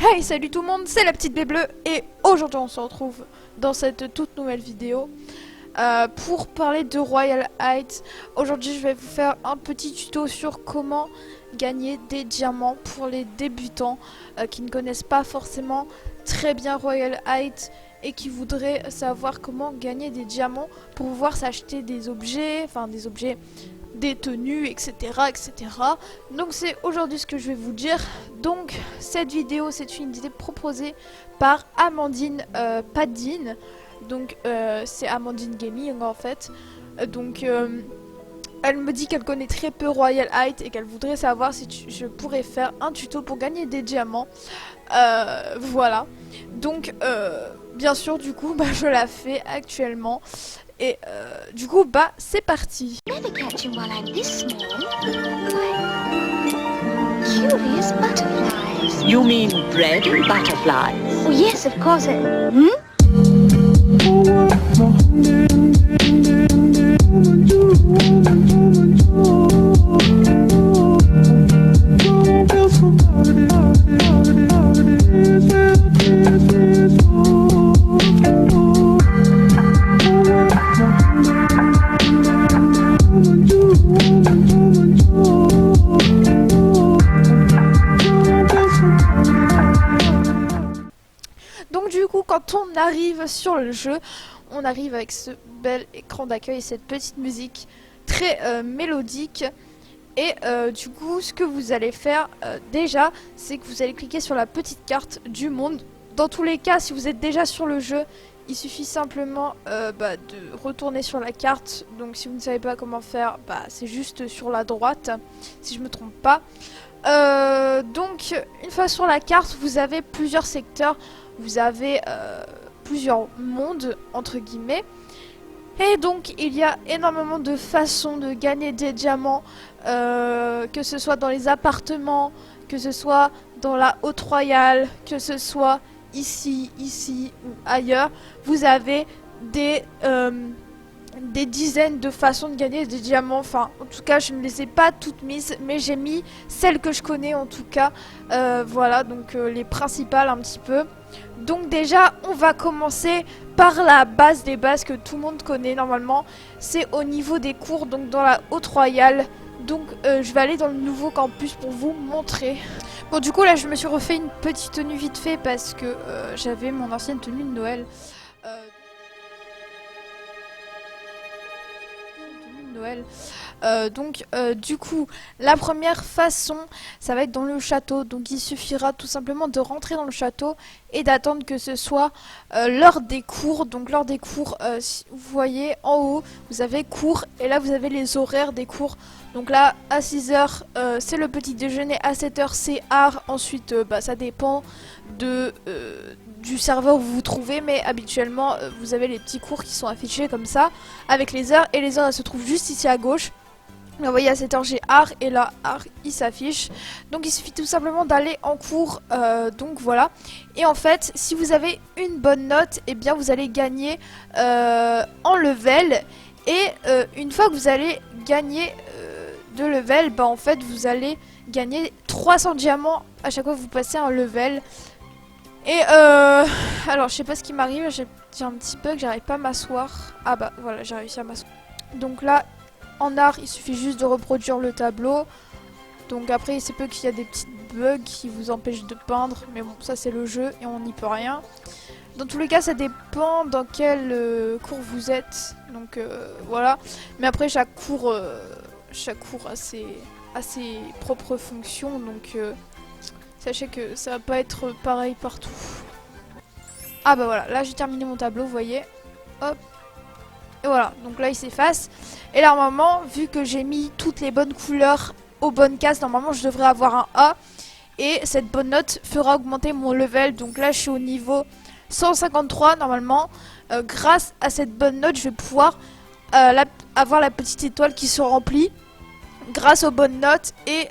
Hey, salut tout le monde, c'est la petite baie bleue et aujourd'hui on se retrouve dans cette toute nouvelle vidéo pour parler de Royal Heights. Aujourd'hui je vais vous faire un petit tuto sur comment gagner des diamants pour les débutants qui ne connaissent pas forcément très bien Royal Heights et qui voudraient savoir comment gagner des diamants pour pouvoir s'acheter des objets, des tenues, etc. etc. Donc c'est aujourd'hui ce que je vais vous dire. Donc cette vidéo, c'est une idée proposée par Amandine Padine. Donc c'est Amandine Gaming en fait. Donc elle me dit qu'elle connaît très peu Royal Heights et qu'elle voudrait savoir si je pourrais faire un tuto pour gagner des diamants. Voilà. Donc bien sûr du coup je la fais actuellement. Et du coup, c'est parti. Never catch him while I'm this small. Curious butterflies. You mean bread and butterflies? Oh yes, of course. Donc du coup, quand on arrive sur le jeu, on arrive avec ce bel écran d'accueil et cette petite musique très mélodique. Et du coup, ce que vous allez faire déjà, c'est que vous allez cliquer sur la petite carte du monde. Dans tous les cas, si vous êtes déjà sur le jeu, il suffit simplement de retourner sur la carte. Donc si vous ne savez pas comment faire, c'est juste sur la droite, si je me trompe pas. Donc une fois sur la carte, vous avez plusieurs secteurs. Vous avez plusieurs mondes, entre guillemets. Et donc, il y a énormément de façons de gagner des diamants, que ce soit dans les appartements, que ce soit dans la Haute Royale, que ce soit ici ou ailleurs. Vous avez des dizaines de façons de gagner des diamants. Enfin, en tout cas, je ne les ai pas toutes mises, mais j'ai mis celles que je connais en tout cas. Voilà, donc les principales un petit peu. Donc déjà, on va commencer par la base des bases que tout le monde connaît normalement. C'est au niveau des cours, donc dans la Haute Royale. Donc je vais aller dans le nouveau campus pour vous montrer. Bon, du coup là, je me suis refait une petite tenue vite fait parce que j'avais mon ancienne tenue de Noël. Du coup, la première façon, ça va être dans le château. Donc il suffira tout simplement de rentrer dans le château et d'attendre que ce soit l'heure des cours. Donc l'heure des cours, si vous voyez en haut, vous avez cours et là vous avez les horaires des cours. Donc là, à 6h, c'est le petit déjeuner, à 7h, c'est art. Ensuite, ça dépend du serveur où vous vous trouvez, mais habituellement, vous avez les petits cours qui sont affichés comme ça, avec les heures. Et les heures, elles se trouvent juste ici à gauche. Vous voyez, à 7h, j'ai art, et là, art, il s'affiche. Donc, il suffit tout simplement d'aller en cours, donc voilà. Et en fait, si vous avez une bonne note, eh bien, vous allez gagner en level. Et une fois que vous allez gagner de level, en fait, vous allez gagner 300 diamants à chaque fois que vous passez un level. Et alors je sais pas ce qui m'arrive, j'ai un petit bug, j'arrive pas à m'asseoir. Ah voilà, j'ai réussi à m'asseoir. Donc là, en art, il suffit juste de reproduire le tableau. Donc après, il se peut qu'il y a des petits bugs qui vous empêchent de peindre. Mais bon, ça c'est le jeu et on n'y peut rien. Dans tous les cas, ça dépend dans quel cours vous êtes. Donc voilà. Mais après, chaque cours a ses propres fonctions. Donc sachez que ça va pas être pareil partout. Ah voilà, là j'ai terminé mon tableau, vous voyez. Hop. Et voilà, donc là il s'efface. Et là normalement, vu que j'ai mis toutes les bonnes couleurs aux bonnes cases, normalement je devrais avoir un A. Et cette bonne note fera augmenter mon level. Donc là je suis au niveau 153 normalement. Grâce à cette bonne note, je vais pouvoir avoir la petite étoile qui se remplit. Grâce aux bonnes notes et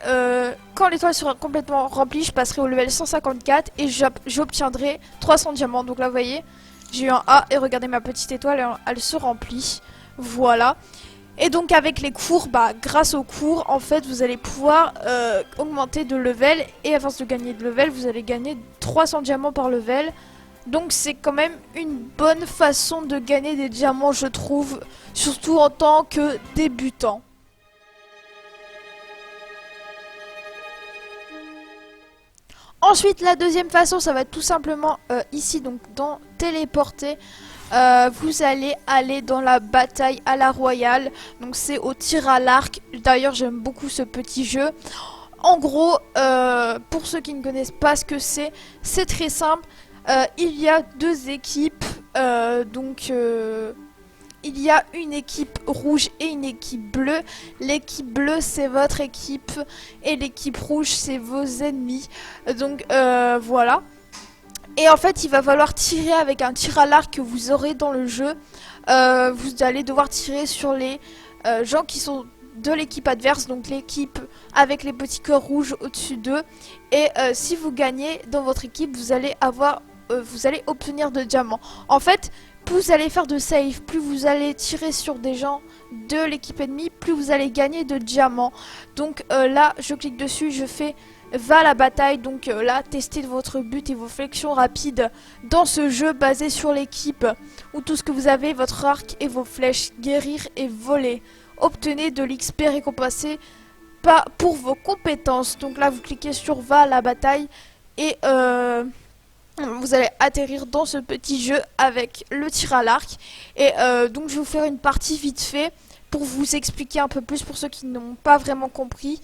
quand l'étoile sera complètement remplie, je passerai au level 154 et j'obtiendrai 300 diamants. Donc là vous voyez, j'ai eu un A et regardez ma petite étoile, elle se remplit. Voilà. Et donc avec les cours, grâce aux cours, en fait, vous allez pouvoir augmenter de level. Et à force de gagner de level, vous allez gagner 300 diamants par level. Donc c'est quand même une bonne façon de gagner des diamants, je trouve. Surtout en tant que débutant. Ensuite, la deuxième façon, ça va être tout simplement ici, donc dans téléporter. Vous allez aller dans la bataille à la royale. Donc c'est au tir à l'arc. D'ailleurs, j'aime beaucoup ce petit jeu. En gros, pour ceux qui ne connaissent pas ce que c'est très simple. Il y a deux équipes. Il y a une équipe rouge et une équipe bleue. L'équipe bleue, c'est votre équipe. Et l'équipe rouge, c'est vos ennemis. Donc, voilà. Et en fait, il va falloir tirer avec un tir à l'arc que vous aurez dans le jeu. Vous allez devoir tirer sur les gens qui sont de l'équipe adverse. Donc, l'équipe avec les petits cœurs rouges au-dessus d'eux. Et si vous gagnez dans votre équipe, vous allez obtenir de diamants. En fait, plus vous allez faire de save, plus vous allez tirer sur des gens de l'équipe ennemie, plus vous allez gagner de diamants. Donc là, je clique dessus, je fais va à la bataille. Donc là, testez votre but et vos flexions rapides dans ce jeu basé sur l'équipe où tout ce que vous avez, votre arc et vos flèches, guérir et voler. Obtenez de l'XP récompensé pour vos compétences. Donc là, vous cliquez sur va à la bataille et vous allez atterrir dans ce petit jeu avec le tir à l'arc. Et donc je vais vous faire une partie vite fait pour vous expliquer un peu plus pour ceux qui n'ont pas vraiment compris.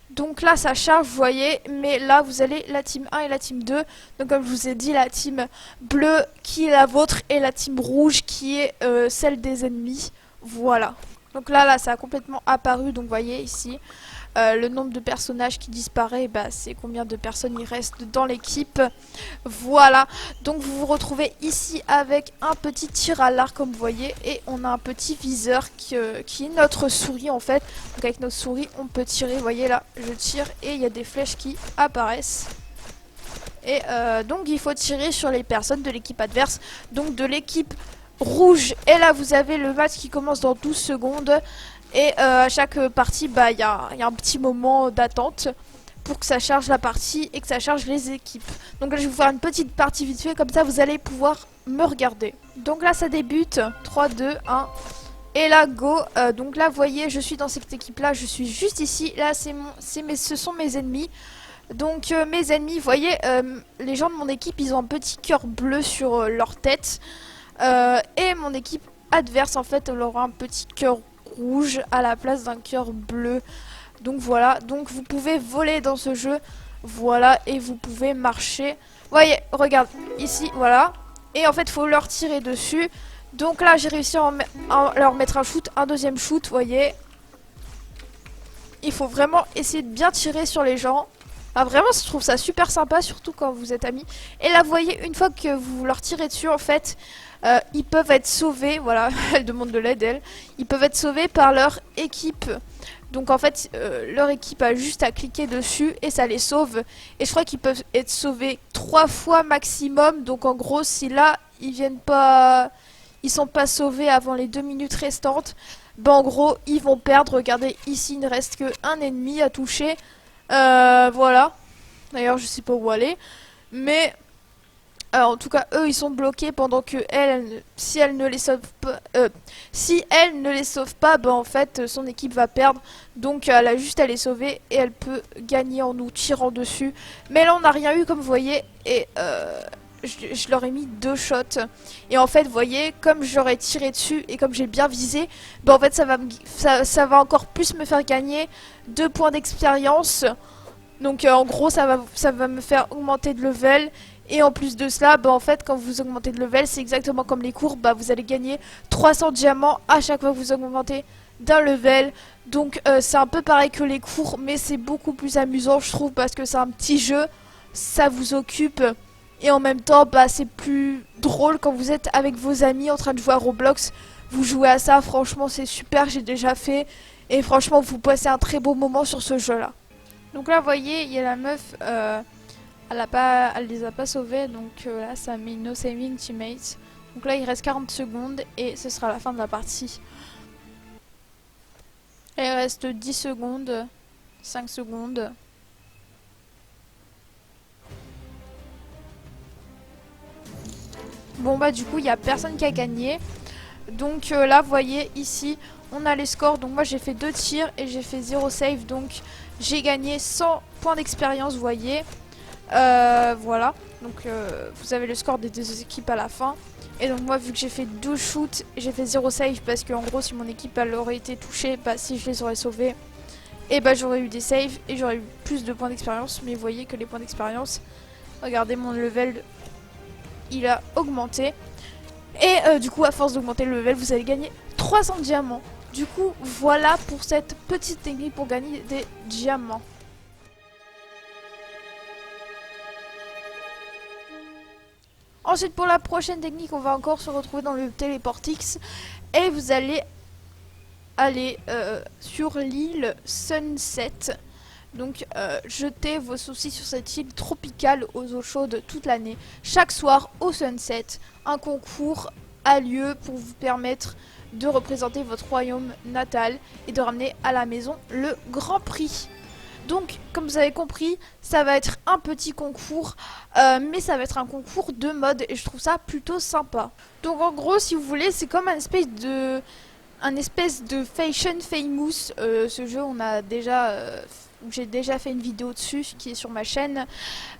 Donc là ça charge, vous voyez, mais là vous avez la team 1 et la team 2. Donc comme je vous ai dit, la team bleue qui est la vôtre et la team rouge qui est celle des ennemis. Voilà. Donc là ça a complètement apparu, donc vous voyez ici. Le nombre de personnages qui disparaît, c'est combien de personnes il reste dans l'équipe. Voilà, donc vous vous retrouvez ici avec un petit tir à l'arc comme vous voyez. Et on a un petit viseur qui est notre souris en fait. Donc avec notre souris on peut tirer, vous voyez là, je tire et il y a des flèches qui apparaissent. Et donc il faut tirer sur les personnes de l'équipe adverse, donc de l'équipe rouge. Et là vous avez le match qui commence dans 12 secondes. Et à chaque partie, il y a un petit moment d'attente pour que ça charge la partie et que ça charge les équipes. Donc là, je vais vous faire une petite partie vite fait, comme ça vous allez pouvoir me regarder. Donc là, ça débute. 3, 2, 1. Et là, go. Donc là, vous voyez, je suis dans cette équipe-là, je suis juste ici. Là, ce sont mes ennemis. Donc mes ennemis, vous voyez, les gens de mon équipe, ils ont un petit cœur bleu sur leur tête. Et mon équipe adverse, en fait, elle aura un petit cœur rouge à la place d'un cœur bleu. Donc voilà, donc vous pouvez voler dans ce jeu. Voilà, et vous pouvez marcher. Vous voyez, regarde, ici, voilà. Et en fait, il faut leur tirer dessus. Donc là, j'ai réussi à leur mettre un shoot, un deuxième shoot, vous voyez. Il faut vraiment essayer de bien tirer sur les gens. Vraiment, je trouve ça super sympa, surtout quand vous êtes amis. Et là, vous voyez, une fois que vous leur tirez dessus, en fait, ils peuvent être sauvés. Voilà, elle demande de l'aide, elle. Ils peuvent être sauvés par leur équipe. Donc, en fait, leur équipe a juste à cliquer dessus et ça les sauve. Et je crois qu'ils peuvent être sauvés 3 fois maximum. Donc, en gros, si là, ils sont pas sauvés avant les 2 minutes restantes, en gros, ils vont perdre. Regardez, ici, il ne reste qu'un ennemi à toucher. Voilà. D'ailleurs, je sais pas où aller. Mais en tout cas, eux, ils sont bloqués pendant que si elle ne les sauve pas, en fait, son équipe va perdre. Donc, elle a juste à les sauver et elle peut gagner en nous tirant dessus. Mais là, on n'a rien eu, comme vous voyez. Et je leur ai mis 2 shots. Et en fait, vous voyez, comme j'aurais tiré dessus et comme j'ai bien visé, en fait, ça va encore plus me faire gagner 2 points d'expérience. Donc, en gros, ça va me faire augmenter de level. Et en plus de cela, en fait, quand vous augmentez de level, c'est exactement comme les cours. Vous allez gagner 300 diamants à chaque fois que vous augmentez d'un level. Donc, c'est un peu pareil que les cours, mais c'est beaucoup plus amusant, je trouve, parce que c'est un petit jeu. Ça vous occupe. Et en même temps, c'est plus drôle quand vous êtes avec vos amis en train de jouer à Roblox. Vous jouez à ça, franchement, c'est super, j'ai déjà fait. Et franchement, vous passez un très beau moment sur ce jeu-là. Donc là, vous voyez, il y a la meuf, elle les a pas sauvés. Donc là, ça met no saving teammates. Donc là, il reste 40 secondes et ce sera la fin de la partie. Il reste 10 secondes, 5 secondes. Bon bah du coup il n'y a personne qui a gagné. Donc là vous voyez ici on a les scores. Donc moi j'ai fait 2 tirs et j'ai fait 0 save. Donc j'ai gagné 100 points d'expérience, vous voyez. Voilà. Donc vous avez le score des deux équipes à la fin. Et donc moi vu que j'ai fait 12 shoots, j'ai fait 0 save parce que en gros si mon équipe elle aurait été touchée, bah si je les aurais sauvés, et bah j'aurais eu des saves et j'aurais eu plus de points d'expérience. Mais vous voyez que les points d'expérience, regardez mon level, il a augmenté. Et du coup à force d'augmenter le level, vous allez gagner 300 diamants. Du coup voilà pour cette petite technique pour gagner des diamants. Ensuite pour la prochaine technique, on va encore se retrouver dans le Téléportix. Et vous allez aller sur l'île Sunset. Donc jetez vos soucis sur cette île tropicale aux eaux chaudes toute l'année. Chaque soir au sunset, un concours a lieu pour vous permettre de représenter votre royaume natal et de ramener à la maison le grand prix. Donc comme vous avez compris, ça va être un petit concours, mais ça va être un concours de mode et je trouve ça plutôt sympa. Donc en gros si vous voulez, c'est comme un espèce de Fashion Famous. Ce jeu on a déjà... j'ai déjà fait une vidéo dessus qui est sur ma chaîne.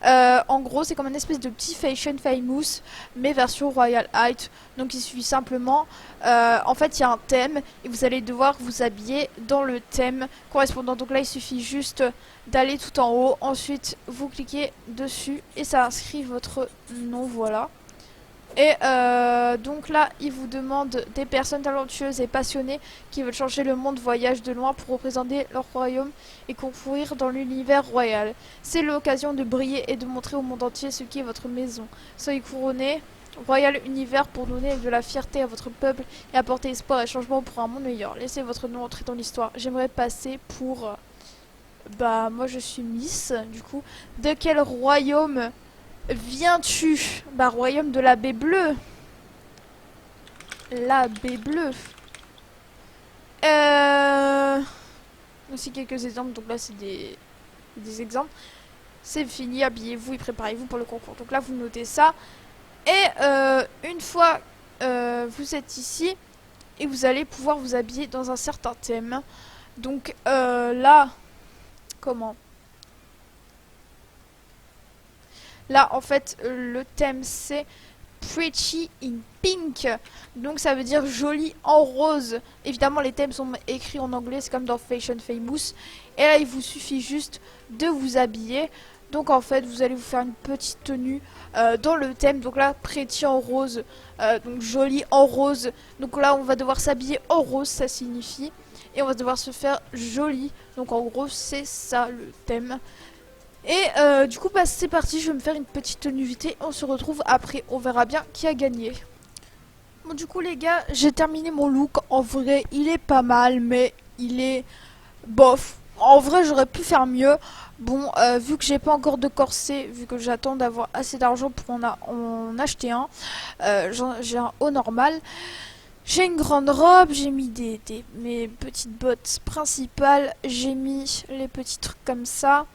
En gros c'est comme une espèce de petit Fashion Famous mais version Royal Height. Donc il suffit simplement, en fait il y a un thème et vous allez devoir vous habiller dans le thème correspondant. Donc là il suffit juste d'aller tout en haut, ensuite vous cliquez dessus et ça inscrit votre nom, voilà. Et donc là, il vous demande des personnes talentueuses et passionnées qui veulent changer le monde, voyage de loin pour représenter leur royaume et concourir dans l'univers royal. C'est l'occasion de briller et de montrer au monde entier ce qui est votre maison. Soyez couronné Royal Univers pour donner de la fierté à votre peuple et apporter espoir et changement pour un monde meilleur. Laissez votre nom entrer dans l'histoire. J'aimerais passer pour... bah, moi je suis Miss, du coup. De quel royaume viens-tu? Bah, royaume de la baie bleue. La baie bleue. Aussi quelques exemples. Donc là, c'est des exemples. C'est fini, habillez-vous et préparez-vous pour le concours. Donc là, vous notez ça. Et une fois vous êtes ici, et vous allez pouvoir vous habiller dans un certain thème. Donc là, comment? Là, en fait, le thème, c'est Pretty in Pink. Donc, ça veut dire joli en rose. Évidemment, les thèmes sont écrits en anglais. C'est comme dans Fashion Famous. Et là, il vous suffit juste de vous habiller. Donc, en fait, vous allez vous faire une petite tenue dans le thème. Donc là, Pretty en rose. Donc, joli en rose. Donc là, on va devoir s'habiller en rose, ça signifie. Et on va devoir se faire joli. Donc, en gros, c'est ça le thème. Et du coup bah c'est parti, je vais me faire une petite tenue vite. On se retrouve après, on verra bien qui a gagné. Bon du coup les gars, j'ai terminé mon look. En vrai il est pas mal mais il est bof. En vrai j'aurais pu faire mieux. Bon vu que j'ai pas encore de corset, vu que j'attends d'avoir assez d'argent pour en acheter un, j'ai un haut normal. J'ai une grande robe, j'ai mis mes petites bottes principales, j'ai mis les petits trucs comme ça.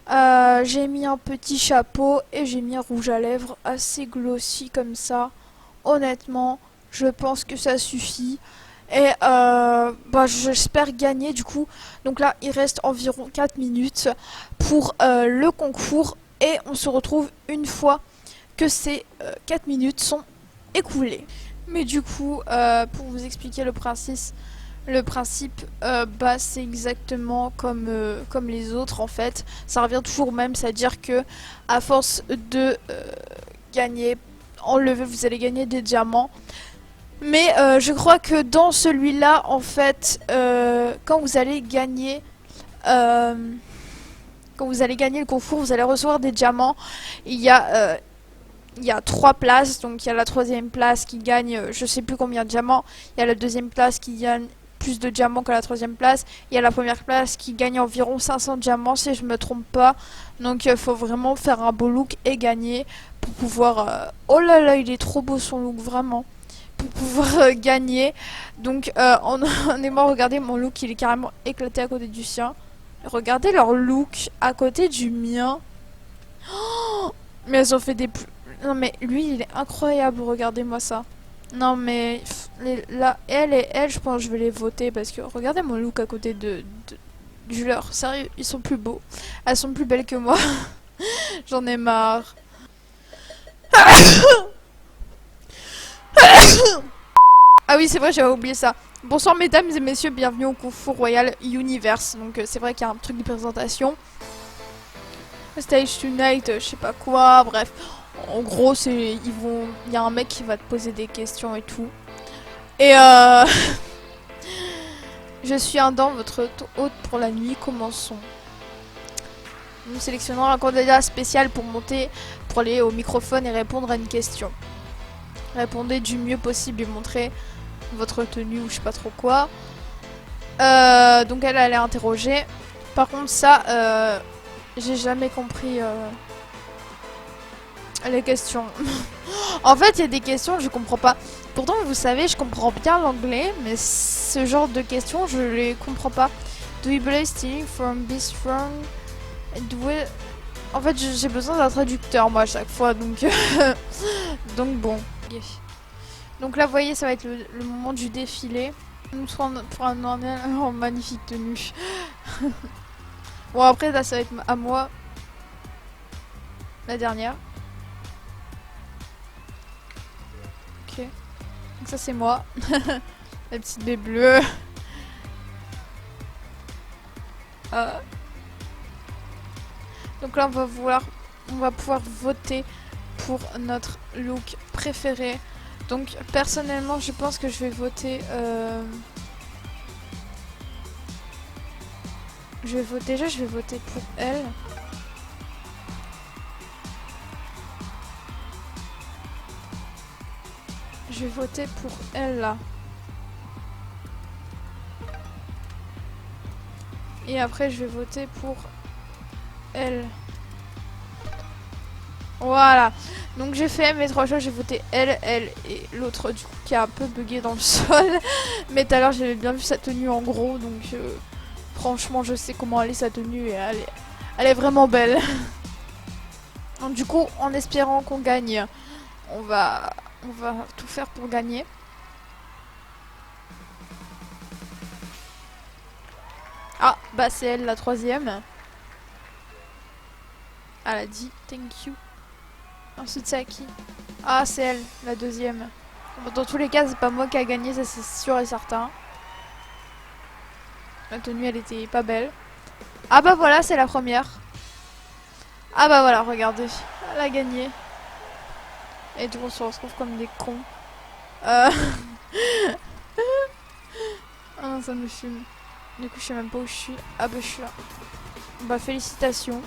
J'ai mis un petit chapeau et j'ai mis un rouge à lèvres assez glossy comme ça. Honnêtement, je pense que ça suffit. Et bah, j'espère gagner du coup. Donc là, il reste environ 4 minutes pour le concours. Et on se retrouve une fois que ces 4 minutes sont écoulées. Mais du coup, pour vous expliquer le principe, bah, c'est exactement comme les autres en fait. Ça revient toujours au même, c'est-à-dire que à force de gagner en level, vous allez gagner des diamants. Mais je crois que dans celui-là, en fait, quand vous allez gagner le concours, vous allez recevoir des diamants. Il y a 3 places, donc il y a la 3e place qui gagne je sais plus combien de diamants. Il y a la 2e place qui gagne plus de diamants que la 3e place. Il y a la 1re place qui gagne environ 500 diamants si je me trompe pas. Donc il faut vraiment faire un beau look et gagner pour pouvoir... Oh là là, il est trop beau son look, vraiment. pour pouvoir gagner. Donc honnêtement, regardez mon look, il est carrément éclaté à côté du sien. Regardez leur look à côté du mien. Oh, mais elles ont fait des... Non mais lui, il est incroyable, regardez-moi ça. Non mais là, elle et elle, je pense que je vais les voter parce que regardez mon look à côté du leur. Sérieux, ils sont plus beaux. Elles sont plus belles que moi. J'en ai marre. Ah oui, c'est vrai, j'avais oublié ça. Bonsoir mesdames et messieurs, bienvenue au Kung Fu Royal Universe. Donc c'est vrai qu'il y a un truc de présentation. Stage Tonight, je sais pas quoi, bref. En gros, il y a un mec qui va te poser des questions et tout. Et je suis un dans votre hôte pour la nuit, commençons. Nous sélectionnons un candidat spécial pour aller au microphone et répondre à une question. Répondez du mieux possible et montrez votre tenue ou je sais pas trop quoi. Donc elle est interrogée. Par contre ça, j'ai jamais compris les questions. En fait il y a des questions je comprends pas. Pourtant vous savez je comprends bien l'anglais, mais ce genre de questions je les comprends pas. Do you believe stealing from be strong? En fait j'ai besoin d'un traducteur moi à chaque fois donc donc bon. Donc là vous voyez ça va être le moment du défilé. Nous sommes pour un en magnifique tenue. Bon après là ça va être à moi. La dernière. Ok. Donc ça c'est moi. La petite baie bleue. Donc là on va pouvoir voter pour notre look préféré. Donc personnellement je pense que je vais voter je vais voter pour elle. Je vais voter pour elle là. Et après je vais voter pour elle. Voilà. Donc j'ai fait mes 3 choix, j'ai voté elle et l'autre du coup qui a un peu bugué dans le sol. Mais tout à l'heure j'avais bien vu sa tenue en gros, donc franchement je sais comment elle est sa tenue et elle est vraiment belle. Donc du coup en espérant qu'on gagne, on va tout faire pour gagner. Ah bah c'est elle la troisième. Elle a dit thank you. Ensuite c'est à qui? Ah c'est elle, la deuxième. Bon, dans tous les cas c'est pas moi qui a gagné, ça c'est sûr et certain. La tenue elle était pas belle. Ah bah voilà c'est la première. Ah bah voilà regardez, elle a gagné. Et du coup on se retrouve comme des cons. Ah non ça me fume. Du coup je sais même pas où je suis. Ah bah je suis là. Bah félicitations.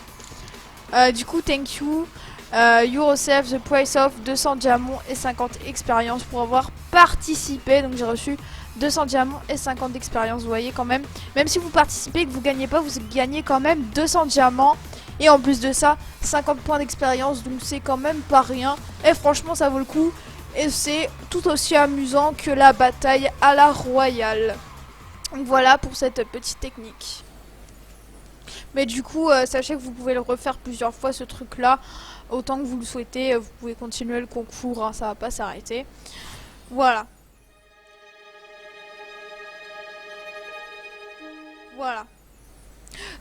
Du coup thank you. You receive the price of 200 diamants et 50 expériences pour avoir participé. Donc j'ai reçu 200 diamants et 50 d'expérience. Vous voyez quand même. Même si vous participez et que vous gagnez pas, vous gagnez quand même 200 diamants. Et en plus de ça, 50 points d'expérience. Donc c'est quand même pas rien. Et franchement ça vaut le coup. Et c'est tout aussi amusant que la bataille à la royale. Donc voilà pour cette petite technique. Mais du coup, sachez que vous pouvez le refaire plusieurs fois ce truc là. Autant que vous le souhaitez, vous pouvez continuer le concours, hein, ça va pas s'arrêter. Voilà. Voilà.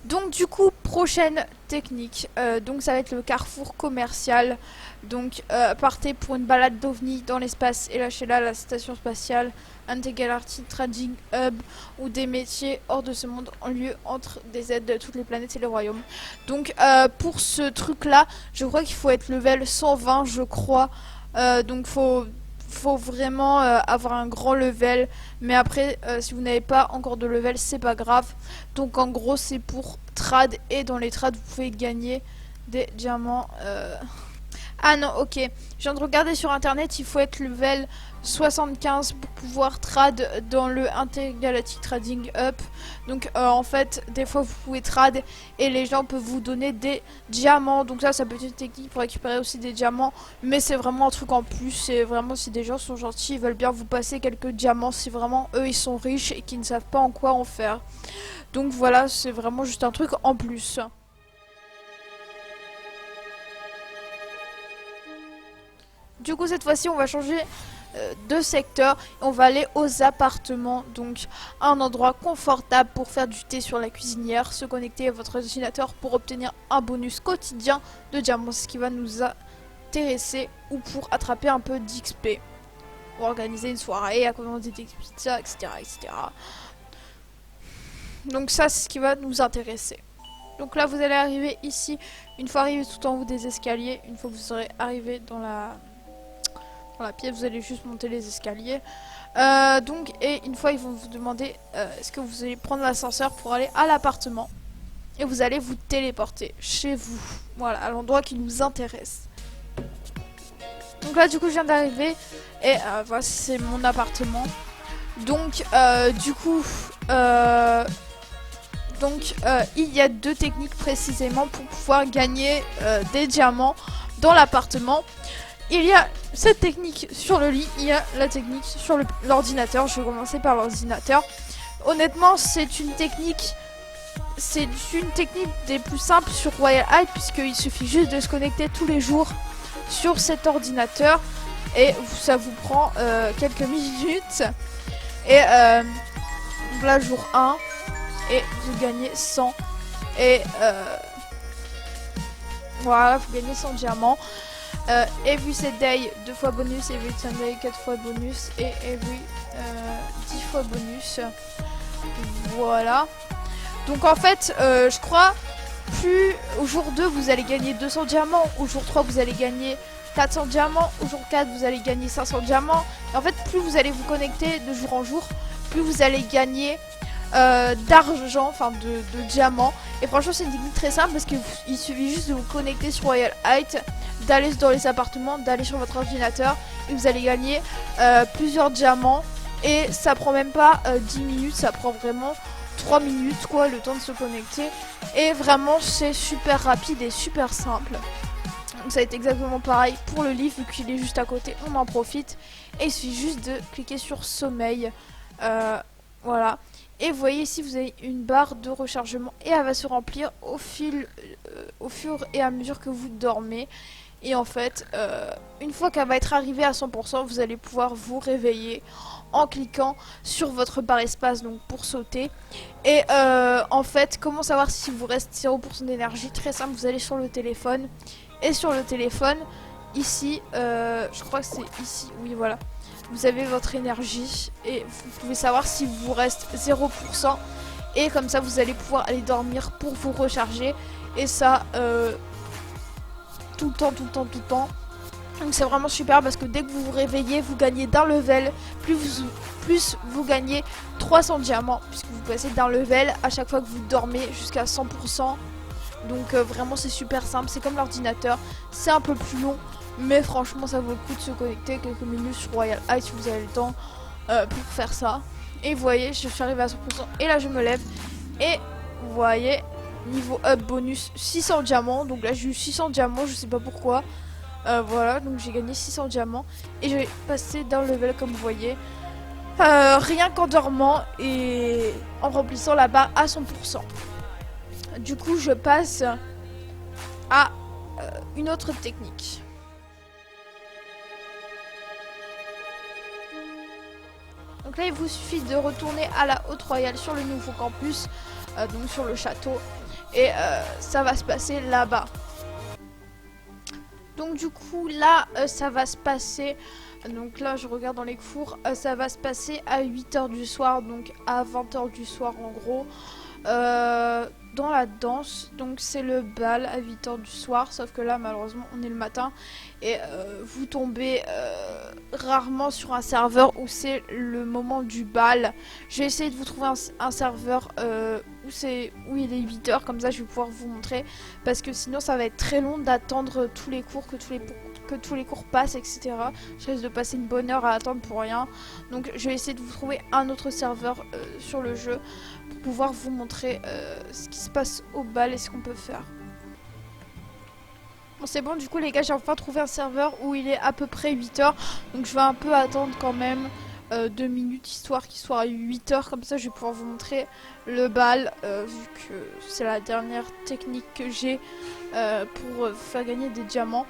Donc du coup, prochaine technique. Donc ça va être le carrefour commercial. Donc partez pour une balade d'OVNI dans l'espace et lâchez là la station spatiale Antegalarty Trading Hub ou des métiers hors de ce monde en lieu entre des aides de toutes les planètes et les royaumes. Donc pour ce truc là, je crois qu'il faut être level 120 je crois. Donc faut vraiment avoir un grand level, mais après si vous n'avez pas encore de level c'est pas grave. Donc en gros c'est pour trad et dans les trades vous pouvez gagner des diamants Ah non, ok. Je viens de regarder sur internet, il faut être level 75 pour pouvoir trad dans le Intergalactic Trading Up. Donc en fait, des fois vous pouvez trad et les gens peuvent vous donner des diamants. Donc ça peut être une technique pour récupérer aussi des diamants. Mais c'est vraiment un truc en plus. C'est vraiment si des gens sont gentils, ils veulent bien vous passer quelques diamants. Si vraiment eux ils sont riches et qu'ils ne savent pas en quoi en faire. Donc voilà, c'est vraiment juste un truc en plus. Du coup cette fois-ci on va changer de secteur et on va aller aux appartements, donc un endroit confortable pour faire du thé sur la cuisinière, se connecter à votre ordinateur pour obtenir un bonus quotidien de diamants, ce qui va nous intéresser, ou pour attraper un peu d'XP, ou organiser une soirée, à commander des pizzas, etc., etc. Donc ça c'est ce qui va nous intéresser. Donc là vous allez arriver ici, une fois arrivé tout en haut des escaliers, une fois que vous serez arrivé dans la pièce, vous allez juste monter les escaliers. Et une fois ils vont vous demander est-ce que vous allez prendre l'ascenseur pour aller à l'appartement. Et vous allez vous téléporter chez vous. Voilà, à l'endroit qui nous intéresse. Donc là du coup je viens d'arriver. Et voici c'est mon appartement. Donc il y a deux techniques précisément pour pouvoir gagner des diamants dans l'appartement. Il y a cette technique sur le lit, il y a la technique sur l'ordinateur. Je vais commencer par l'ordinateur. Honnêtement, c'est une technique des plus simples sur Royal High, puisqu'il suffit juste de se connecter tous les jours sur cet ordinateur et ça vous prend quelques minutes. Et donc là, jour 1, et vous gagnez 100. Et voilà, vous gagnez 100 diamants. Every set day 2 fois bonus, every Sunday 4 fois bonus et every 10 fois bonus. Voilà. Donc en fait, je crois, plus au jour 2 vous allez gagner 200 diamants, au jour 3 vous allez gagner 400 diamants, au jour 4 vous allez gagner 500 diamants. Et en fait, plus vous allez vous connecter de jour en jour, plus vous allez gagner d'argent, enfin de diamants. Et franchement c'est une technique très simple parce qu'il suffit juste de vous connecter sur Royal Height, d'aller dans les appartements, d'aller sur votre ordinateur et vous allez gagner plusieurs diamants. Et ça prend même pas 10 minutes, ça prend vraiment 3 minutes quoi, le temps de se connecter. Et vraiment c'est super rapide et super simple. Donc ça va être exactement pareil pour le livre, vu qu'il est juste à côté, on en profite. Et il suffit juste de cliquer sur sommeil. Voilà. Et vous voyez ici, vous avez une barre de rechargement et elle va se remplir au fur et à mesure que vous dormez. Et en fait, une fois qu'elle va être arrivée à 100%, vous allez pouvoir vous réveiller en cliquant sur votre barre espace, donc pour sauter. Et en fait, comment savoir si vous reste 0% d'énergie? Très simple, vous allez sur le téléphone. Et sur le téléphone, ici, je crois que c'est ici, oui voilà. Vous avez votre énergie et vous pouvez savoir si vous reste 0%. Et comme ça, vous allez pouvoir aller dormir pour vous recharger. Et ça, tout le temps, tout le temps, tout le temps. Donc c'est vraiment super parce que dès que vous vous réveillez, vous gagnez d'un level. Plus vous gagnez 300 diamants. Puisque vous passez d'un level à chaque fois que vous dormez jusqu'à 100%. Donc vraiment c'est super simple. C'est comme l'ordinateur. C'est un peu plus long. Mais franchement ça vaut le coup de se connecter quelques minutes sur Royal High si vous avez le temps pour faire ça. Et vous voyez, je suis arrivée à 100% et là je me lève. Et vous voyez, niveau up bonus 600 diamants. Donc là j'ai eu 600 diamants, je sais pas pourquoi. Voilà, donc j'ai gagné 600 diamants. Et j'ai passé d'un level comme vous voyez. Rien qu'en dormant et en remplissant la barre à 100%. Du coup je passe à une autre technique. Donc là il vous suffit de retourner à la Haute Royale sur le nouveau campus, donc sur le château, et ça va se passer là-bas. Donc du coup là ça va se passer, donc là je regarde dans les cours, ça va se passer à 8 h du soir, donc à 20 h du soir en gros. dans la danse. Donc c'est le bal à 8h du soir, sauf que là malheureusement on est le matin et vous tombez rarement sur un serveur où c'est le moment du bal. Je vais essayer de vous trouver un serveur où il est 8h, comme ça je vais pouvoir vous montrer, parce que sinon ça va être très long d'attendre tous les cours, que tous les cours passent, etc. Je risque de passer une bonne heure à attendre pour rien. Donc je vais essayer de vous trouver un autre serveur sur le jeu pour pouvoir vous montrer ce qui se passe au bal et ce qu'on peut faire. Bon, c'est bon, du coup les gars, j'ai enfin trouvé un serveur où il est à peu près 8h. Donc je vais un peu attendre quand même 2 minutes, histoire qu'il soit à 8h. Comme ça je vais pouvoir vous montrer le bal, vu que c'est la dernière technique que j'ai pour faire gagner des diamants.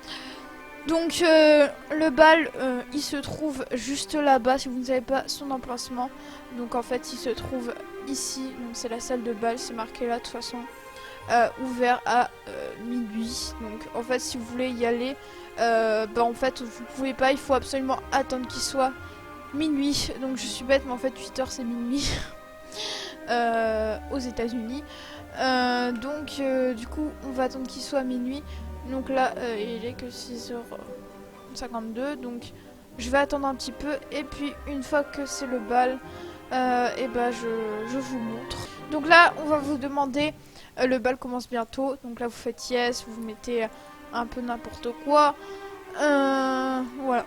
Donc le bal, il se trouve juste là-bas, si vous ne savez pas son emplacement. Donc en fait il se trouve ici, donc c'est la salle de bal, c'est marqué là de toute façon. Ouvert à minuit. Donc en fait si vous voulez y aller, en fait vous pouvez pas, il faut absolument attendre qu'il soit minuit. Donc je suis bête, mais en fait 8h c'est minuit aux États-Unis. Donc du coup on va attendre qu'il soit minuit. Donc là il est que 6h52, donc je vais attendre un petit peu et puis une fois que c'est le bal, je vous montre. Donc là on va vous demander, le bal commence bientôt, donc là vous faites yes, vous mettez un peu n'importe quoi, voilà,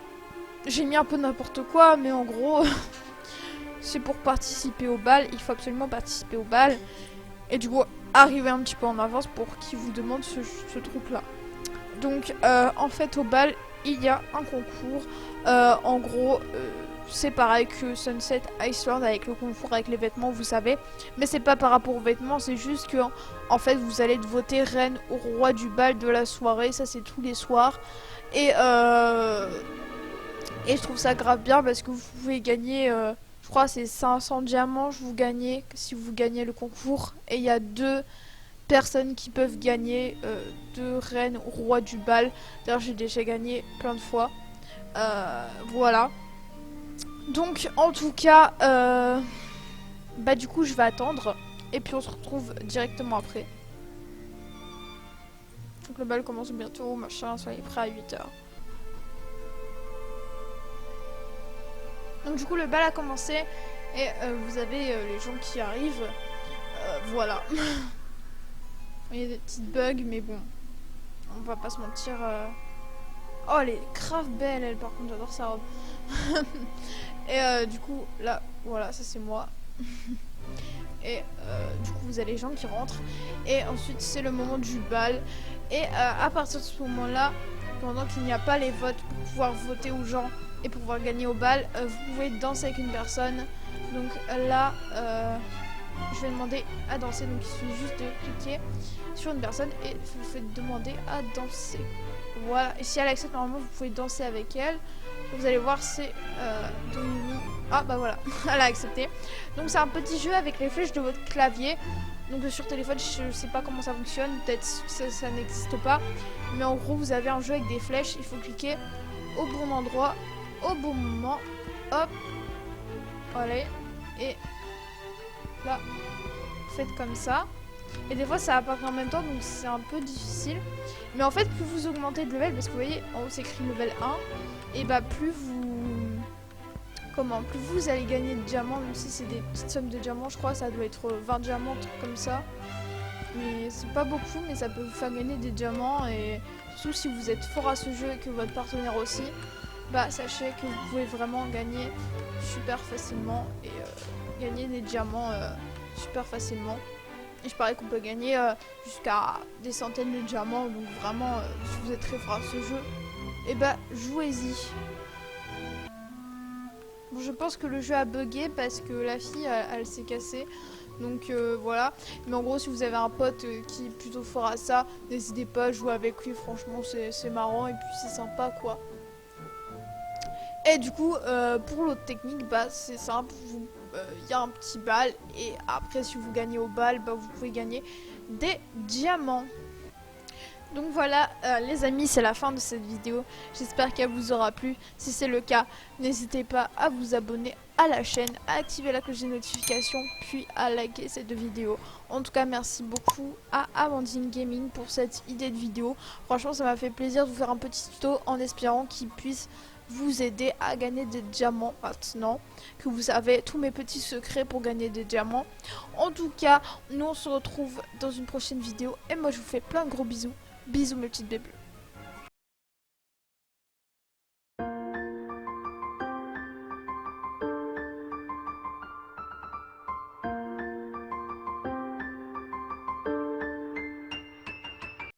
j'ai mis un peu n'importe quoi, mais en gros c'est pour participer au bal, il faut absolument participer au bal, et du coup arriver un petit peu en avance pour qu'il vous demande ce truc là. Donc en fait au bal il y a un concours, en gros c'est pareil que Sunset Island avec le concours avec les vêtements, vous savez, mais c'est pas par rapport aux vêtements, c'est juste que en fait vous allez voter reine ou roi du bal de la soirée, ça c'est tous les soirs, et je trouve ça grave bien parce que vous pouvez gagner, je crois c'est 500 diamants, vous gagnez si vous gagnez le concours, et il y a 2 personnes qui peuvent gagner 2 reines ou rois du bal. D'ailleurs j'ai déjà gagné plein de fois, voilà. Donc en tout cas du coup je vais attendre et puis on se retrouve directement après. Donc le bal commence bientôt, machin, soyez prêts à 8h. Donc du coup le bal a commencé et vous avez les gens qui arrivent, voilà. Il y a des petites bugs, mais bon, on va pas se mentir. Oh, elle est grave belle, elle, par contre, j'adore sa robe. Et du coup, là, voilà, ça c'est moi. Et du coup, vous avez les gens qui rentrent. Et ensuite, c'est le moment du bal. Et à partir de ce moment-là, pendant qu'il n'y a pas les votes pour pouvoir voter aux gens et pour pouvoir gagner au bal, vous pouvez danser avec une personne. Donc là, je vais demander à danser, donc il suffit juste de cliquer sur une personne et vous faites demander à danser. Voilà, et si elle accepte, normalement vous pouvez danser avec elle. Vous allez voir, c'est Domini. Ah bah voilà, elle a accepté. Donc c'est un petit jeu avec les flèches de votre clavier. Donc sur téléphone, je sais pas comment ça fonctionne, peut-être ça n'existe pas. Mais en gros, vous avez un jeu avec des flèches, il faut cliquer au bon endroit, au bon moment. Hop, allez, et là, faites comme ça. Et des fois ça apparaît en même temps, donc c'est un peu difficile. Mais en fait, plus vous augmentez de level, parce que vous voyez en haut c'est écrit level 1, et plus vous allez gagner de diamants, même si c'est des petites sommes de diamants, je crois ça doit être 20 diamants, un truc comme ça. Mais c'est pas beaucoup, mais ça peut vous faire gagner des diamants, et surtout si vous êtes fort à ce jeu et que votre partenaire aussi, sachez que vous pouvez vraiment gagner super facilement et gagner des diamants super facilement. Et je parie qu'on peut gagner jusqu'à des centaines de diamants, donc vraiment si vous êtes très fort à ce jeu, et jouez-y. Bon, je pense que le jeu a bugué parce que la fille elle s'est cassée, donc voilà. Mais en gros, si vous avez un pote qui est plutôt fort à ça, n'hésitez pas à jouer avec lui, franchement c'est marrant et puis c'est sympa quoi. Et du coup pour l'autre technique, c'est simple, il y a un petit bal et après si vous gagnez au bal, vous pouvez gagner des diamants. Donc voilà les amis, c'est la fin de cette vidéo. J'espère qu'elle vous aura plu. Si c'est le cas, n'hésitez pas à vous abonner à la chaîne, à activer la cloche des notifications, puis à liker cette vidéo. En tout cas, merci beaucoup à Amandine Gaming pour cette idée de vidéo. Franchement, ça m'a fait plaisir de vous faire un petit tuto en espérant qu'il puisse vous aider à gagner des diamants maintenant que vous savez tous mes petits secrets pour gagner des diamants. En tout cas, nous on se retrouve dans une prochaine vidéo et moi je vous fais plein de gros bisous. Bisous mes petites bébés.